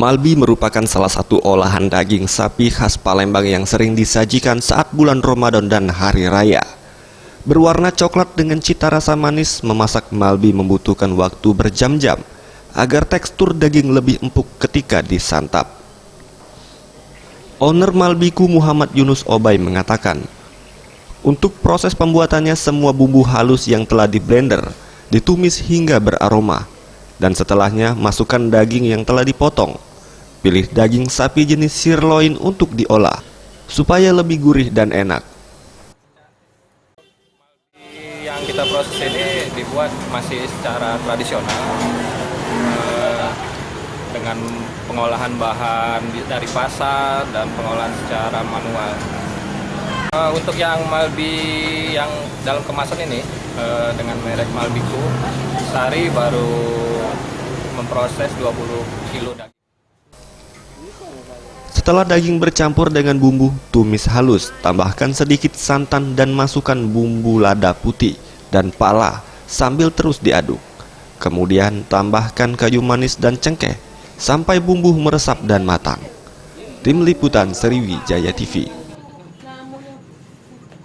Malbi merupakan salah satu olahan daging sapi khas Palembang yang sering disajikan saat bulan Ramadan dan Hari Raya. Berwarna coklat dengan cita rasa manis, memasak malbi membutuhkan waktu berjam-jam agar tekstur daging lebih empuk ketika disantap. Owner Malbiku Muhammad Yunus Obay mengatakan, untuk proses pembuatannya semua bumbu halus yang telah di-blender, ditumis hingga beraroma. Dan setelahnya masukkan daging yang telah dipotong. Pilih daging sapi jenis sirloin untuk diolah supaya lebih gurih dan enak. Yang kita proses ini dibuat masih secara tradisional dengan pengolahan bahan dari pasar dan pengolahan secara manual. Untuk yang malbi yang dalam kemasan ini dengan merek Malbiku, sehari baru memproses 20 kilo daging. Setelah daging bercampur dengan bumbu, tumis halus, tambahkan sedikit santan dan masukkan bumbu lada putih dan pala sambil terus diaduk. Kemudian tambahkan kayu manis dan cengkeh sampai bumbu meresap dan matang. Tim Liputan Sriwijaya TV.